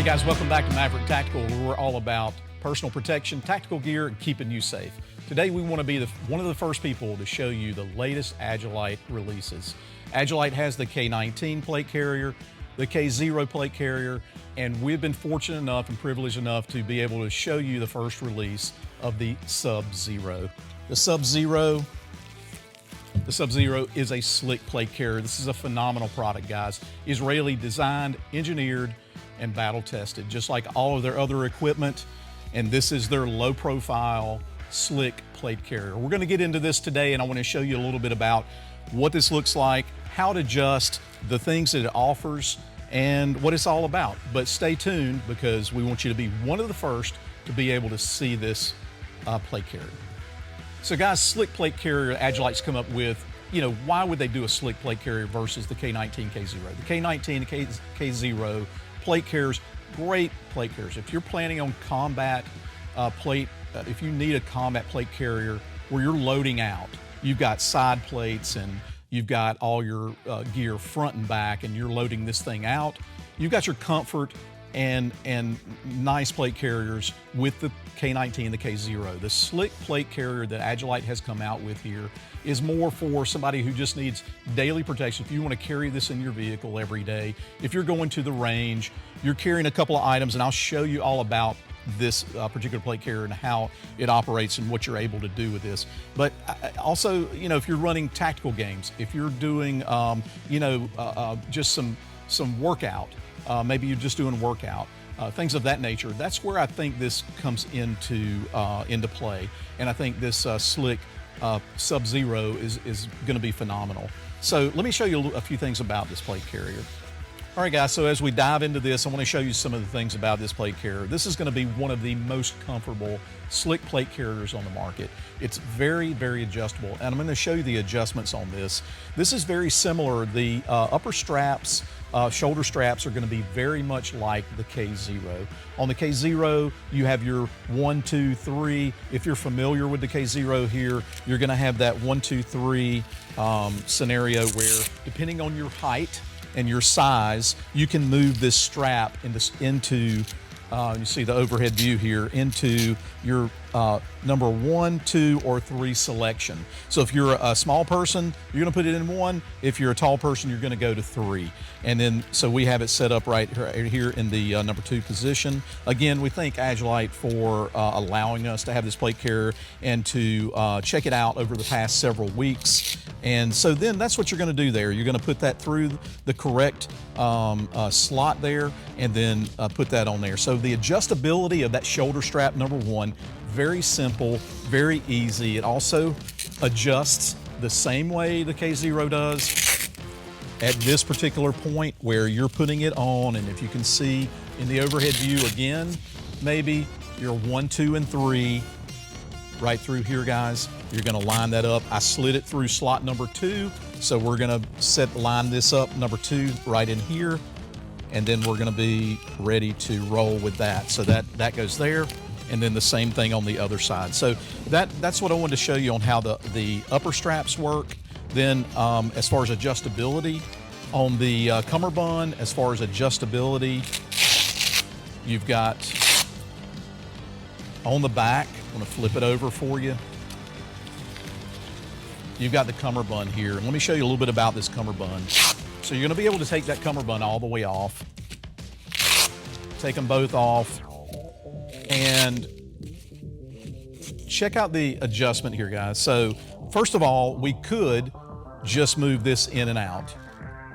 Guys, welcome back to Maverick Tactical, where we're all about personal protection, tactical gear, and keeping you safe. Today we want to be one of the first people to show you the latest Agilite releases. Agilite has the K19 plate carrier, the K0 plate carrier, and we've been fortunate enough and privileged enough to be able to show you the first release of the Sub-Zero. The Sub-Zero is a slick plate carrier. This is a phenomenal product, guys. Israeli designed, engineered, and battle tested, just like all of their other equipment. And this is their low profile, slick plate carrier. We're gonna get into this today, and I wanna show you a little bit about what this looks like, how to adjust, the things that it offers, and what it's all about. But stay tuned, because we want you to be one of the first to be able to see this plate carrier. So guys, slick plate carrier, Agilite's come up with, why would they do a slick plate carrier versus the K19, K0? The K19, the K0 plate carriers, great plate carriers. If you're planning on combat if you need a combat plate carrier where you're loading out, you've got side plates and you've got all your gear front and back, and you're loading this thing out, you've got your comfort and nice plate carriers with the K19 and the K0. The slick plate carrier that Agilite has come out with here is more for somebody who just needs daily protection. If you want to carry this in your vehicle every day, if you're going to the range, you're carrying a couple of items, and I'll show you all about this particular plate carrier and how it operates and what you're able to do with this. But also, if you're running tactical games, if you're doing, just some workout, maybe you're just doing workout, things of that nature. That's where I think this comes into play, and I think this slick Sub-Zero is going to be phenomenal. So let me show you a few things about this plate carrier. All right, guys, so as we dive into this, I want to show you some of the things about this plate carrier. This is going to be one of the most comfortable slick plate carriers on the market. It's very, very adjustable, and I'm going to show you the adjustments on this. This is very similar. The upper straps, shoulder straps are going to be very much like the K0. On the K0, you have your 1, 2, 3. If you're familiar with the K0 here, you're going to have that 1, 2, 3 scenario where, depending on your height and your size, you can move this strap into you see the overhead view here, into your number 1, 2, or 3 selection. So if you're a small person, you're gonna put it in 1. If you're a tall person, you're gonna go to 3. And then, so we have it set up right here in the number 2 position. Again, we thank Agilite for allowing us to have this plate carrier and to check it out over the past several weeks. And so then that's what you're gonna do there. You're gonna put that through the correct slot there, and then put that on there. So the adjustability of that shoulder strap, number 1, very simple, very easy. It also adjusts the same way the K0 does at this particular point where you're putting it on. And if you can see in the overhead view again, maybe your 1, 2, and 3 right through here, guys. You're gonna line that up. I slid it through slot number 2, so we're gonna line this up, number 2, right in here, and then we're gonna be ready to roll with that. So that goes there, and then the same thing on the other side. So that's what I wanted to show you on how the upper straps work. Then as far as adjustability, on the Cummerbund, as far as adjustability, you've got on the back, I'm gonna flip it over for you. You've got the Cummerbund here. Let me show you a little bit about this Cummerbund. So you're gonna be able to take that Cummerbund all the way off, take them both off, and check out the adjustment here, guys. So first of all, we could just move this in and out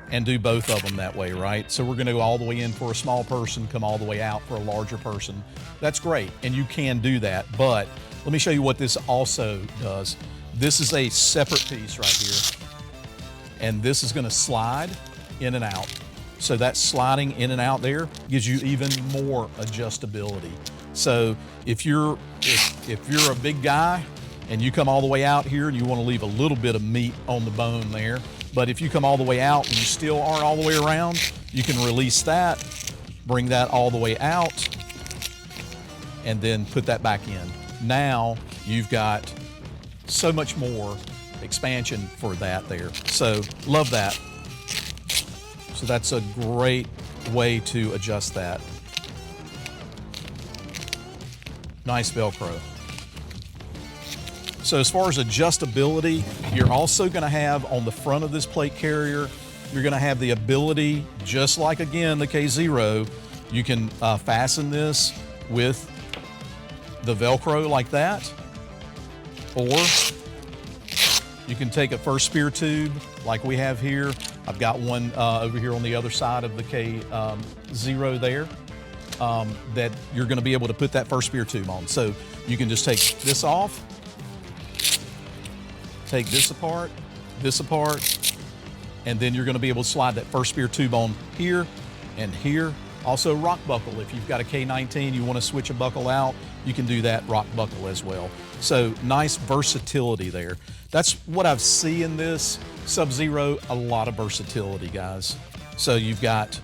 and do both of them that way, right? So we're gonna go all the way in for a small person, come all the way out for a larger person. That's great, and you can do that, but let me show you what this also does. This is a separate piece right here, and this is gonna slide in and out. So that sliding in and out there gives you even more adjustability. So if you're a big guy and you come all the way out here and you wanna leave a little bit of meat on the bone there, but if you come all the way out and you still aren't all the way around, you can release that, bring that all the way out, and then put that back in. Now you've got so much more expansion for that there. So love that. So that's a great way to adjust that. Nice Velcro. So as far as adjustability, you're also going to have on the front of this plate carrier, you're going to have the ability, just like again the K0, you can fasten this with the Velcro like that, or you can take a first spear tube like we have here. I've got one over here on the other side of the K0 there that you're going to be able to put that first spear tube on. So you can just take this off, take this apart, and then you're going to be able to slide that first spear tube on here and here. Also rock buckle, if you've got a K19, you want to switch a buckle out, you can do that rock buckle as well. So nice versatility there. That's what I've seen in this Sub-Zero, a lot of versatility, guys. So you've got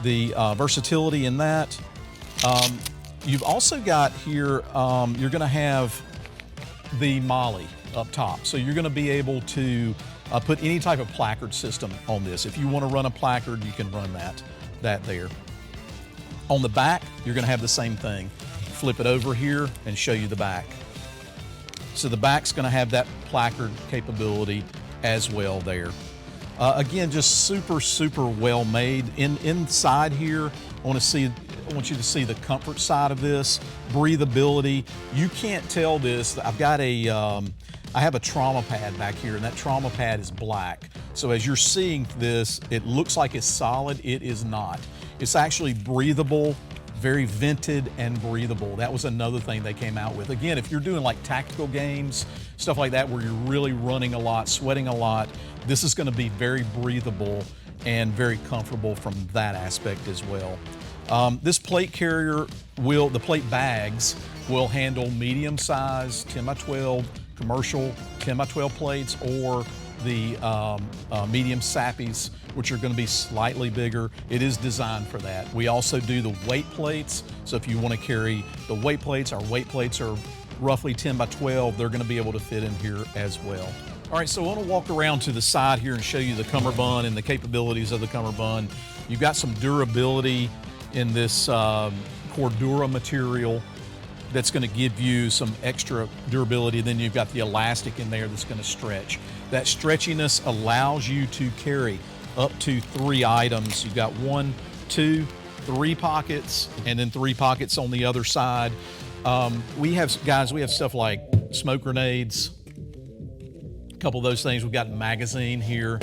the versatility in that. You've also got here, you're going to have the Molly up top. So you're going to be able to put any type of placard system on this. If you want to run a placard, you can run that there. On the back, you're going to have the same thing. Flip it over here and show you the back. So the back's going to have that placard capability as well there. Again, just super, super well made. Inside here, I want you to see the comfort side of this, breathability. You can't tell this. I've got I have a trauma pad back here, and that trauma pad is black. So as you're seeing this, it looks like it's solid. It is not. It's actually breathable, very vented and breathable. That was another thing they came out with. Again, if you're doing like tactical games, stuff like that, where you're really running a lot, sweating a lot, this is going to be very breathable and very comfortable from that aspect as well. This plate carrier the plate bags will handle medium size 10x12 commercial 10x12 plates, or the medium sappies, which are going to be slightly bigger. It is designed for that. We also do the weight plates. So if you want to carry the weight plates, our weight plates are roughly 10x12. They're going to be able to fit in here as well. All right, so I want to walk around to the side here and show you the Cummerbund and the capabilities of the Cummerbund. You've got some durability in this Cordura material that's going to give you some extra durability. Then you've got the elastic in there that's going to stretch. That stretchiness allows you to carry up to 3 items. You've got 1, 2, 3 pockets, and then 3 pockets on the other side. We have stuff like smoke grenades, a couple of those things. We've got a magazine here,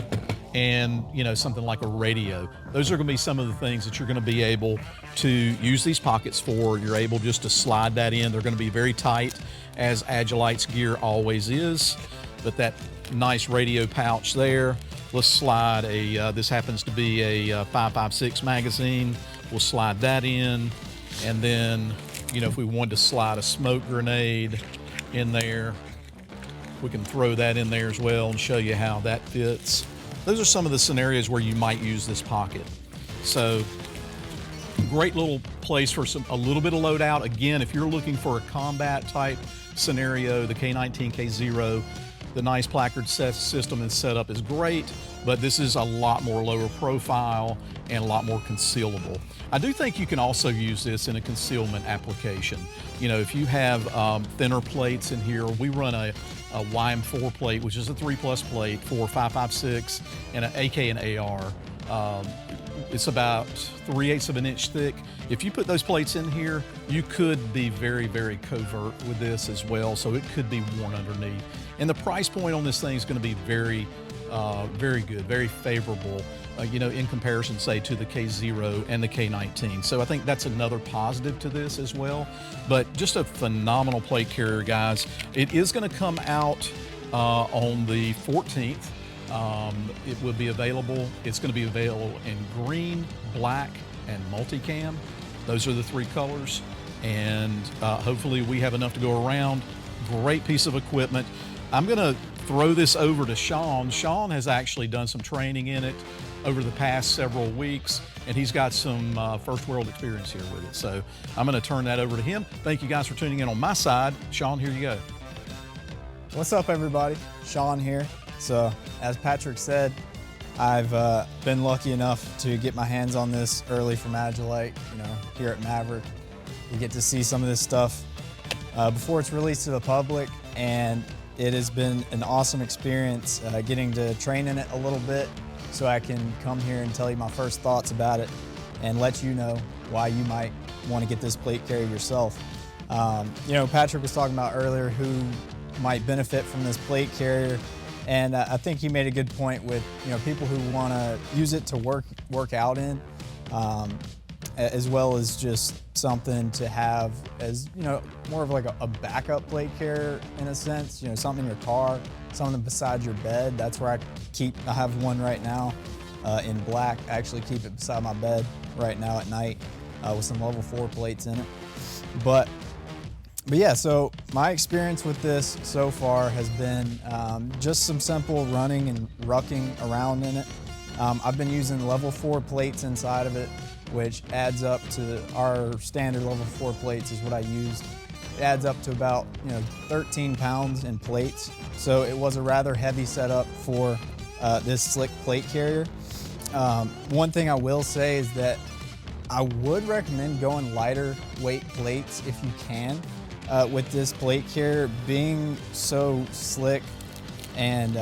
and something like a radio. Those are going to be some of the things that you're going to be able to use these pockets for. You're able just to slide that in. They're going to be very tight, as Agilite's gear always is. But that nice radio pouch there. Let's slide this happens to be a 5.56 magazine. We'll slide that in. And then, if we wanted to slide a smoke grenade in there, we can throw that in there as well and show you how that fits. Those are some of the scenarios where you might use this pocket. So great little place for a little bit of loadout. Again, if you're looking for a combat type scenario, the K19, K0, the nice placard system and setup is great, but this is a lot more lower profile and a lot more concealable. I do think you can also use this in a concealment application. If you have thinner plates in here, we run a YM4 plate, which is a 3+ plate for 5.56 and an AK and AR. It's about 3/8 of an inch thick. If you put those plates in here, you could be very, very covert with this as well, so it could be worn underneath. And the price point on this thing is going to be very, very good, very favorable, in comparison, say, to the K0 and the K19. So I think that's another positive to this as well. But just a phenomenal plate carrier, guys. It is going to come out on the 14th. It will be available. It's going to be available in green, black, and multicam. Those are the 3 colors. And hopefully we have enough to go around. Great piece of equipment. I'm going to throw this over to Sean. Sean has actually done some training in it over the past several weeks, and he's got some first world experience here with it. So I'm going to turn that over to him. Thank you guys for tuning in on my side. Sean, here you go. What's up, everybody? Sean here. So as Patrick said, I've been lucky enough to get my hands on this early from Agilite. Here at Maverick, you get to see some of this stuff before it's released to the public, and it has been an awesome experience getting to train in it a little bit, so I can come here and tell you my first thoughts about it and let you know why you might want to get this plate carrier yourself. You know, Patrick was talking about earlier who might benefit from this plate carrier, and I think he made a good point with, you know, people who want to use it to work out in, as well as just something to have as, you know, more of like a backup plate carrier in a sense, you know, something in your car, something beside your bed. That's where I have one right now in black. I actually keep it beside my bed right now at night with some level 4 plates in it. But yeah, so my experience with this so far has been just some simple running and rucking around in it. I've been using level 4 plates inside of it, which adds up to our standard level 4 plates is what I used. It adds up to about, you know, 13 pounds in plates. So it was a rather heavy setup for this slick plate carrier. One thing I will say is that I would recommend going lighter weight plates if you can. With this plate carrier being so slick and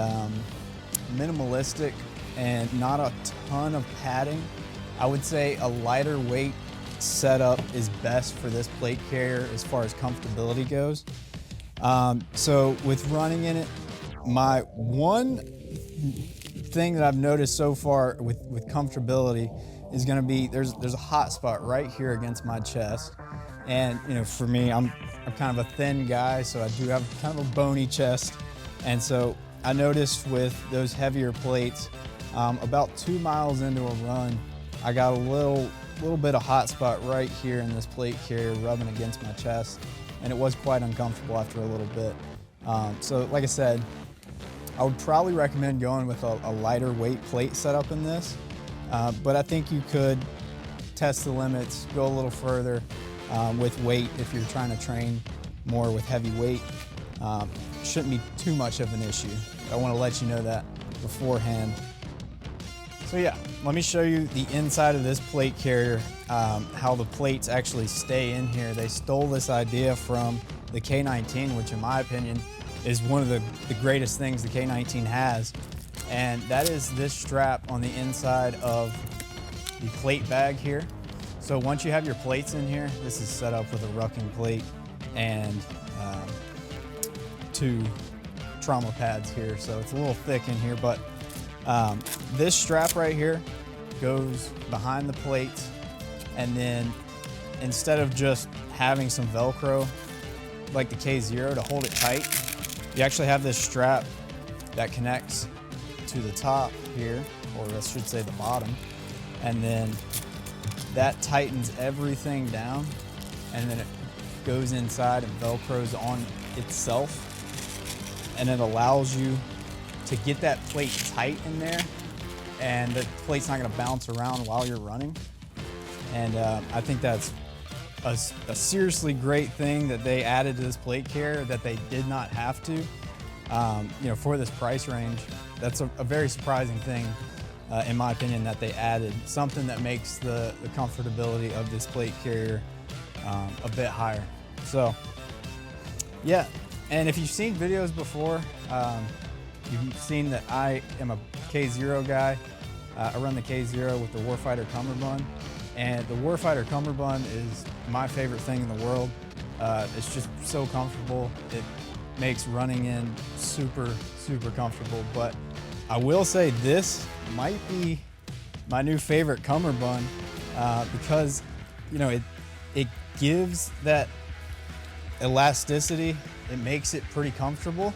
minimalistic and not a ton of padding, I would say a lighter weight setup is best for this plate carrier as far as comfortability goes. So with running in it, my one thing that I've noticed so far with comfortability is going to be there's a hot spot right here against my chest. And, you know, for me, I'm kind of a thin guy, so I do have kind of a bony chest. And so I noticed with those heavier plates, about 2 miles into a run, I got a little bit of hot spot right here in this plate carrier rubbing against my chest, and it was quite uncomfortable after a little bit. So like I said, I would probably recommend going with a lighter weight plate setup in this, but I think you could test the limits, go a little further with weight if you're trying to train more with heavy weight. Shouldn't be too much of an issue. I want to let you know that beforehand. So yeah, let me show you the inside of this plate carrier, how the plates actually stay in here. They stole this idea from the K19, which in my opinion is one of the greatest things the K19 has. And that is this strap on the inside of the plate bag here. So once you have your plates in here, this is set up with a rucking plate and 2 trauma pads here. So it's a little thick in here, but this strap right here goes behind the plates, and then instead of just having some Velcro like the K0 to hold it tight, you actually have this strap that connects to the top here, or I should say the bottom, and then that tightens everything down, and then it goes inside and Velcros on itself, and it allows you to get that plate tight in there, and the plate's not going to bounce around while you're running. And I think that's a seriously great thing that they added to this plate carrier that they did not have to. You know, for this price range, that's a very surprising thing, in my opinion, that they added something that makes the comfortability of this plate carrier a bit higher. So yeah, and if you've seen videos before, you've seen that I am a K0 guy. I run the K0 with the Warfighter Cummerbund, and the Warfighter Cummerbund is my favorite thing in the world. It's just so comfortable. It makes running in super, super comfortable. But I will say this might be my new favorite Cummerbund because, you know, it gives that elasticity. It makes it pretty comfortable.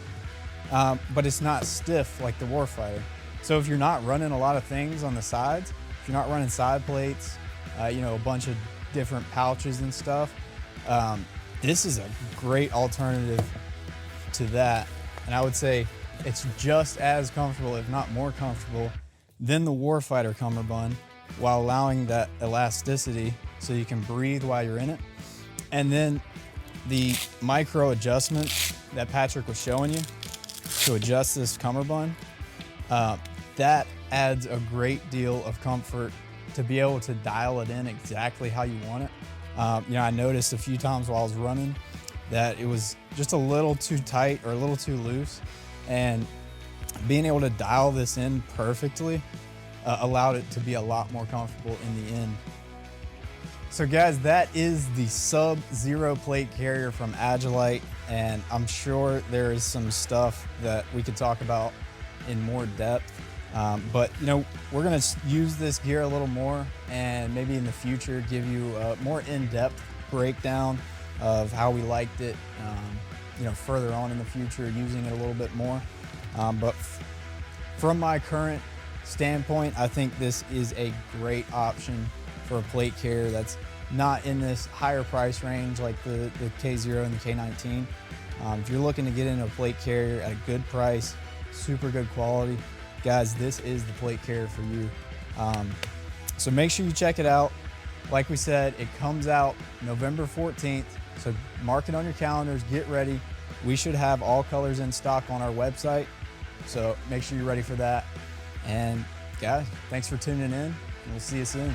But it's not stiff like the Warfighter. So if you're not running a lot of things on the sides, if you're not running side plates, you know, a bunch of different pouches and stuff, this is a great alternative to that. And I would say it's just as comfortable, if not more comfortable, than the Warfighter Cummerbund, while allowing that elasticity so you can breathe while you're in it. And then the micro adjustment that Patrick was showing you to adjust this Cummerbund, that adds a great deal of comfort to be able to dial it in exactly how you want it. You know, I noticed a few times while I was running that it was just a little too tight or a little too loose, and being able to dial this in perfectly allowed it to be a lot more comfortable in the end. So guys, that is the Sub-Zero plate carrier from Agilite, and I'm sure there is some stuff that we could talk about in more depth. But you know, we're gonna use this gear a little more, and maybe in the future give you a more in-depth breakdown of how we liked it, you know, further on in the future, using it a little bit more. But from my current standpoint, I think this is a great option for a plate carrier that's not in this higher price range like the K0 and the K19. If you're looking to get into a plate carrier at a good price, super good quality, guys, this is the plate carrier for you. So make sure you check it out. Like we said, it comes out November 14th, so mark it on your calendars, get ready. We should have all colors in stock on our website, so make sure you're ready for that. And guys, thanks for tuning in, and we'll see you soon.